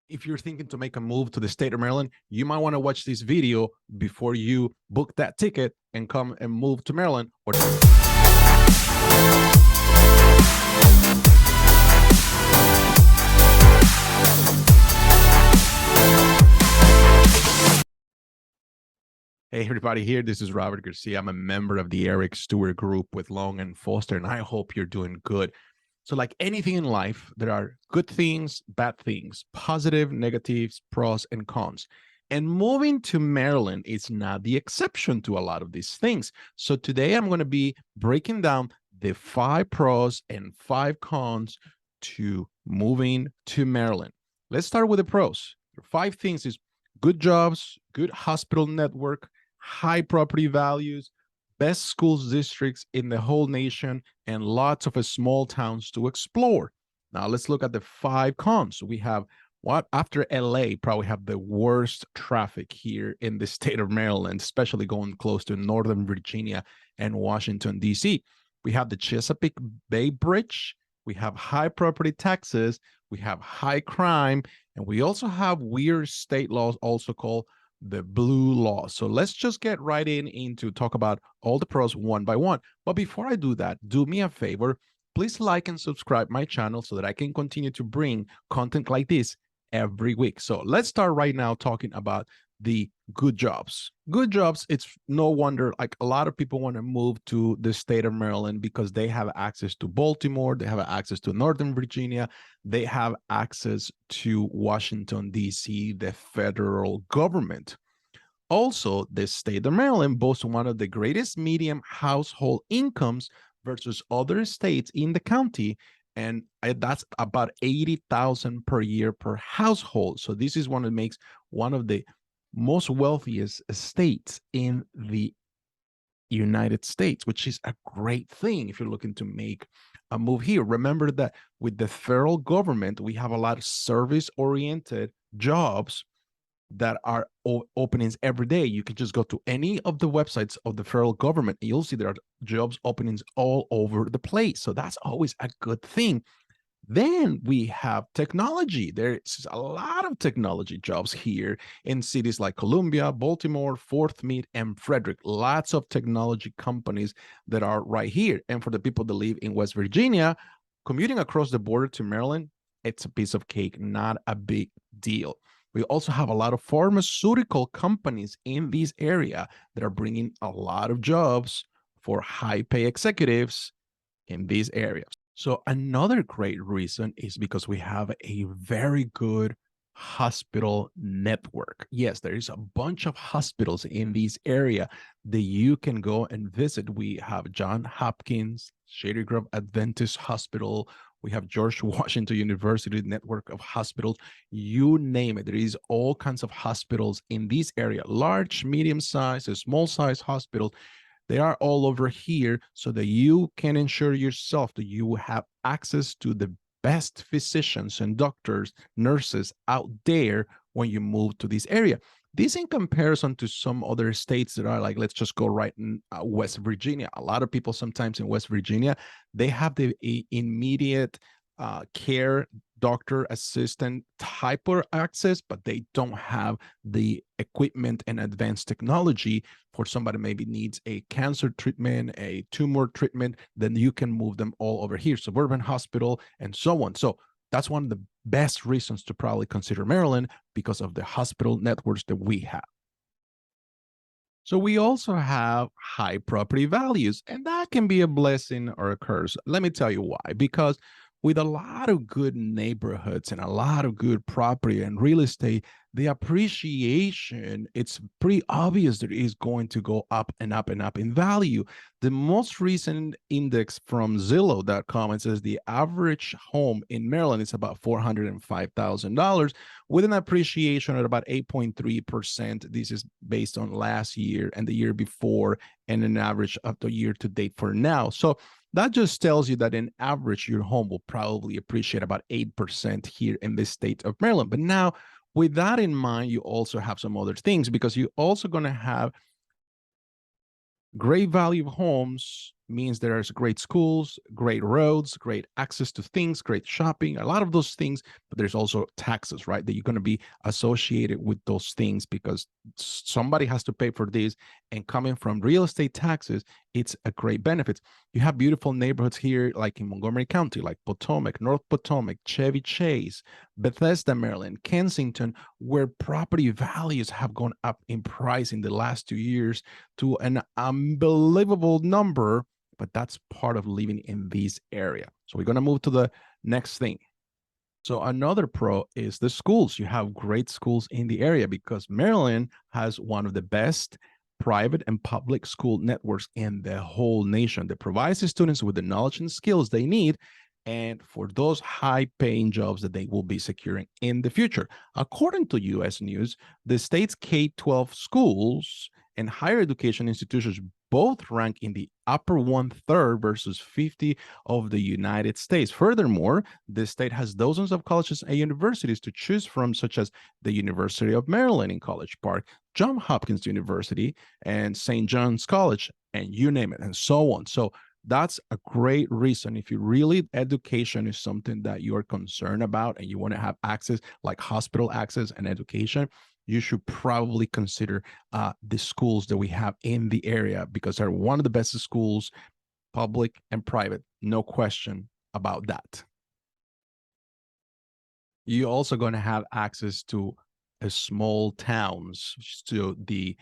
If you're thinking to make a move to the state of Maryland, you might want to watch this video before you book that ticket and come and move to Maryland. Hey everybody, here this is Robert Garcia. I'm a member of the Eric Stewart Group with Long and Foster, and I hope you're doing good. So like anything in life, there are good things, bad things, positive, negatives, pros, and cons. And moving to Maryland is not the exception to a lot of these things. So today I'm going to be breaking down the 5 pros and 5 cons to moving to Maryland. Let's start with the pros. 5 things is good jobs, good hospital network, high property values, best schools districts in the whole nation, and lots of small towns to explore. Now let's look at the 5 cons. We have what after LA probably have the worst traffic here in the state of Maryland, especially going close to Northern Virginia and Washington, D.C. We have the Chesapeake Bay Bridge. We have high property taxes. We have high crime. And we also have weird state laws, also called the blue law. So let's just get right into talk about all the pros one by one. But before I do that, do me a favor, please like and subscribe my channel so that I can continue to bring content like this every week. So let's start right now talking about the good jobs. Good jobs, it's no wonder like a lot of people want to move to the state of Maryland because they have access to Baltimore, they have access to Northern Virginia, they have access to Washington, D.C., the federal government. Also, the state of Maryland boasts one of the greatest median household incomes versus other states in the county, and that's about $80,000 per year per household. So this is one that makes one of the most wealthiest states in the United States, which is a great thing if you're looking to make a move here. Remember that with the federal government, we have a lot of service-oriented jobs that are openings every day. You can just go to any of the websites of the federal government and you'll see there are jobs openings all over the place. So that's always a good thing. Then we have technology. There's a lot of technology jobs here in cities like Columbia, Baltimore, Fort Meade, and Frederick. Lots of technology companies that are right here. And for the people that live in West Virginia, commuting across the border to Maryland, it's a piece of cake, not a big deal. We also have a lot of pharmaceutical companies in this area that are bringing a lot of jobs for high pay executives in these areas. So another great reason is because we have a very good hospital network. Yes, there is a bunch of hospitals in this area that you can go and visit. We have Johns Hopkins, Shady Grove Adventist Hospital. We have George Washington University network of hospitals. You name it. There is all kinds of hospitals in this area, large, medium-sized, small-sized hospitals. They are all over here so that you can ensure yourself that you have access to the best physicians and doctors, nurses out there when you move to this area. This in comparison to some other states that are like, let's just go right in West Virginia. A lot of people sometimes in West Virginia, they have the immediate care doctor assistant type of access, but they don't have the equipment and advanced technology for somebody maybe needs a cancer treatment, a tumor treatment, then you can move them all over here, Suburban Hospital and so on. So that's one of the best reasons to probably consider Maryland because of the hospital networks that we have. So we also have high property values, and that can be a blessing or a curse. Let me tell you why. Because with a lot of good neighborhoods and a lot of good property and real estate, the appreciation, it's pretty obvious that it is going to go up and up and up in value. The most recent index from Zillow.com, it says the average home in Maryland is about $405,000 with an appreciation at about 8.3%. This is based on last year and the year before and an average of the year to date for now. So that just tells you that in average, your home will probably appreciate about 8% here in the state of Maryland. But now, with that in mind, you also have some other things because you're also going to have great value homes means there's great schools, great roads, great access to things, great shopping, a lot of those things. But there's also taxes, right? That you're going to be associated with those things because somebody has to pay for this. And coming from real estate taxes, it's a great benefit. You have beautiful neighborhoods here, like in Montgomery County, like Potomac, North Potomac, Chevy Chase, Bethesda, Maryland, Kensington, where property values have gone up in price in the last 2 years to an unbelievable number. But that's part of living in this area. So we're going to move to the next thing. So another pro is the schools. You have great schools in the area because Maryland has one of the best private and public school networks in the whole nation that provides the students with the knowledge and skills they need and for those high-paying jobs that they will be securing in the future. According to U.S. News, the state's K-12 schools and higher education institutions both rank in the upper 1/3 versus 50 of the United States. Furthermore, the state has dozens of colleges and universities to choose from, such as the University of Maryland in College Park, Johns Hopkins University, and St. John's College, and you name it, and so on. So that's a great reason. If you really, education is something that you're concerned about and you want to have access, like hospital access and education, you should probably consider the schools that we have in the area because they're one of the best schools, public and private, no question about that. You're also going to have access to small towns, to the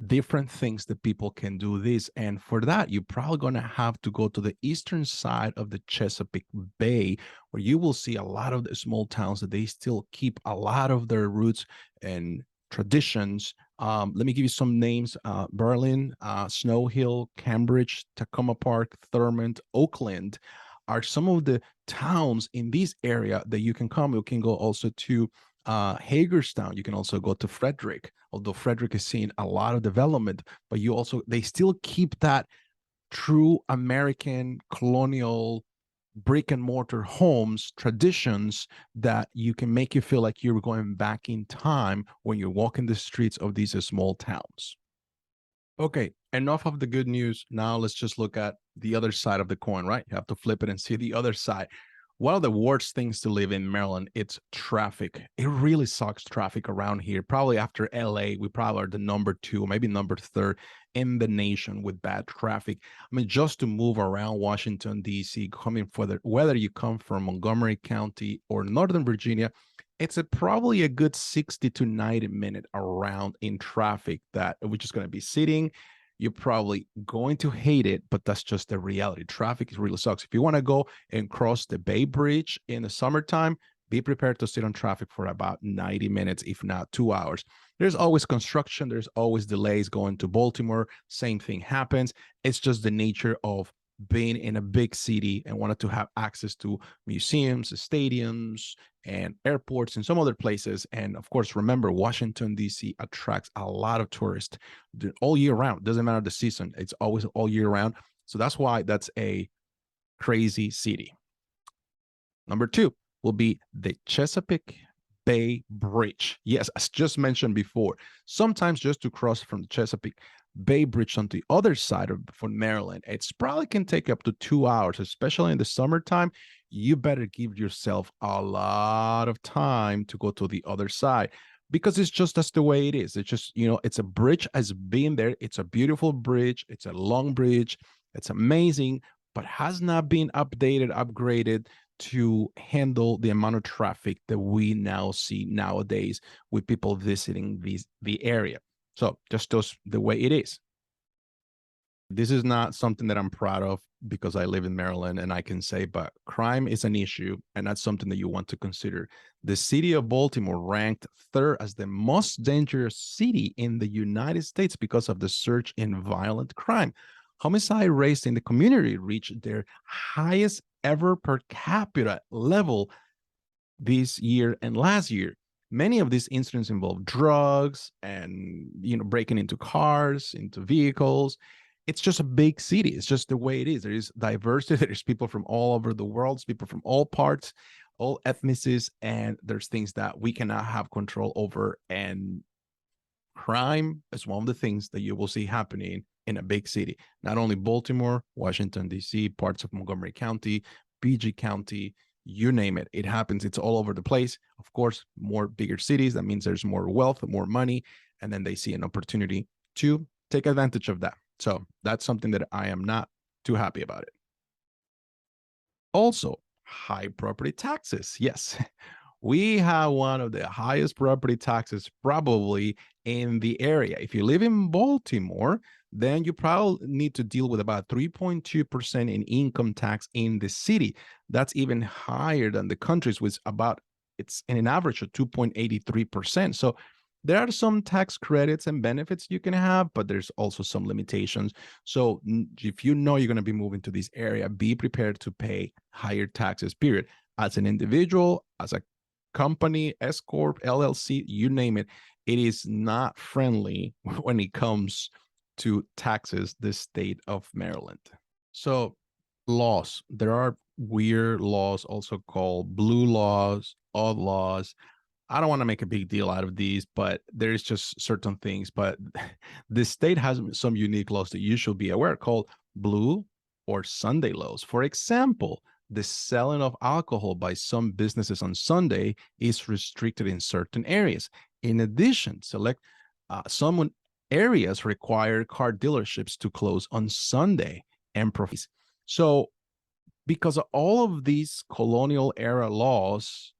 different things that people can do this. And for that, you're probably going to have to go to the eastern side of the Chesapeake Bay, where you will see a lot of the small towns that they still keep a lot of their roots and traditions. Let me give you some names. Berlin, Snow Hill, Cambridge, Tacoma Park, Thurmont, Oakland are some of the towns in this area that you can come. You can go also to Hagerstown. You can also go to Frederick, although Frederick is seeing a lot of development, but they still keep that true American colonial brick and mortar homes traditions that you can make you feel like you're going back in time when you're walking the streets of these small towns. Okay, enough of the good news. Now let's just look at the other side of the coin, right? You have to flip it and see the other side. One of the worst things to live in Maryland, it's traffic. It really sucks, traffic around here. Probably after LA, we probably are the number 2, maybe number 3 in the nation with bad traffic. I mean, just to move around Washington, D.C., whether you come from Montgomery County or Northern Virginia, it's probably a good 60 to 90-minute around in traffic that we're just going to be sitting. You're probably going to hate it, but that's just the reality. Traffic really sucks. If you want to go and cross the Bay Bridge in the summertime, be prepared to sit on traffic for about 90 minutes, if not 2 hours. There's always construction. There's always delays going to Baltimore. Same thing happens. It's just the nature of being in a big city and wanted to have access to museums, stadiums, and airports and some other places. And of course, remember, Washington, D.C. attracts a lot of tourists all year round. Doesn't matter the season. It's always all year round. So that's why that's a crazy city. Number 2 will be the Chesapeake Bay Bridge. Yes, as just mentioned before, sometimes just to cross from the Chesapeake Bay Bridge on the other side of from Maryland, it's probably can take up to 2 hours, especially in the summertime. You better give yourself a lot of time to go to the other side because it's just that's the way it is. It's just, it's a bridge has been there. It's a beautiful bridge. It's a long bridge. It's amazing, but has not been updated, upgraded to handle the amount of traffic that we now see nowadays with people visiting the area. So just the way it is. This is not something that I'm proud of because I live in Maryland and I can say, but crime is an issue and that's something that you want to consider. The city of Baltimore ranked 3rd as the most dangerous city in the United States because of the surge in violent crime. Homicide rates in the community reached their highest ever per capita level this year and last year. Many of these incidents involve drugs and, breaking into cars, into vehicles. It's just a big city. It's just the way it is. There is diversity. There's people from all over the world, people from all parts, all ethnicities, and there's things that we cannot have control over. And Crime is one of the things that you will see happening in a big city. Not only Baltimore, Washington, D.C., parts of Montgomery County, PG County, you name it. It happens. It's all over the place. Of course, more bigger cities. That means there's more wealth, more money, and then they see an opportunity to take advantage of that. So that's something that I am not too happy about it. Also, high property taxes. Yes, we have one of the highest property taxes probably in the area. If you live in Baltimore, then you probably need to deal with about 3.2% in income tax in the city. That's even higher than the countries, with about, it's in an average of 2.83%. So there are some tax credits and benefits you can have, but there's also some limitations. So if you know you're going to be moving to this area, be prepared to pay higher taxes, period. As an individual, as a company, S Corp, LLC, you name it, it is not friendly when it comes to taxes, the state of Maryland. So laws, there are weird laws, also called blue laws, odd laws. I don't want to make a big deal out of these, but there's just certain things. But the state has some unique laws that you should be aware, called blue or Sunday laws. For example, the selling of alcohol by some businesses on Sunday is restricted in certain areas. In addition, some areas require car dealerships to close on Sunday and profit. So because of all of these colonial era laws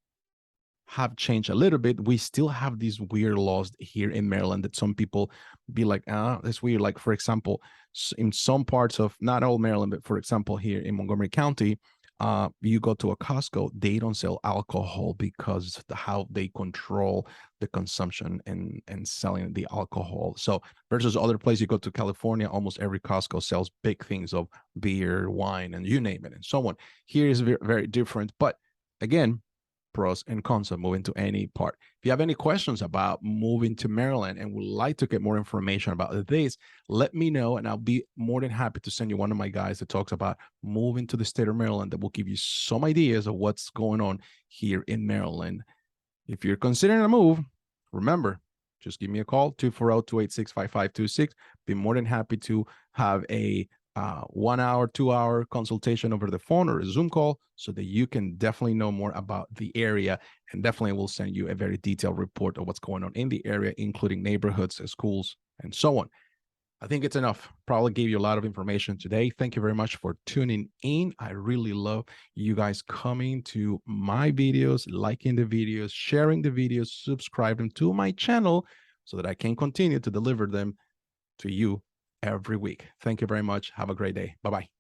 have changed a little bit, we still have these weird laws here in Maryland that some people be like, that's weird. Like, for example, in some parts of, not all Maryland, but for example, here in Montgomery County, you go to a Costco, they don't sell alcohol because of how they control the consumption and selling the alcohol. So versus other places, you go to California, almost every Costco sells big things of beer, wine, and you name it, and so on. Here is very, very different. But again, pros and cons of moving to any part. If you have any questions about moving to Maryland and would like to get more information about this, let me know, and I'll be more than happy to send you one of my guys that talks about moving to the state of Maryland, that will give you some ideas of what's going on here in Maryland. If you're considering a move, remember, just give me a call, 240-286-5526. Be more than happy to have a 1 hour, 2 hour consultation over the phone or a Zoom call so that you can definitely know more about the area, and definitely will send you a very detailed report of what's going on in the area, including neighborhoods, schools, and so on. I think it's enough. Probably gave you a lot of information today. Thank you very much for tuning in. I really love you guys coming to my videos, liking the videos, sharing the videos, subscribing to my channel so that I can continue to deliver them to you every week. Thank you very much. Have a great day. Bye-bye.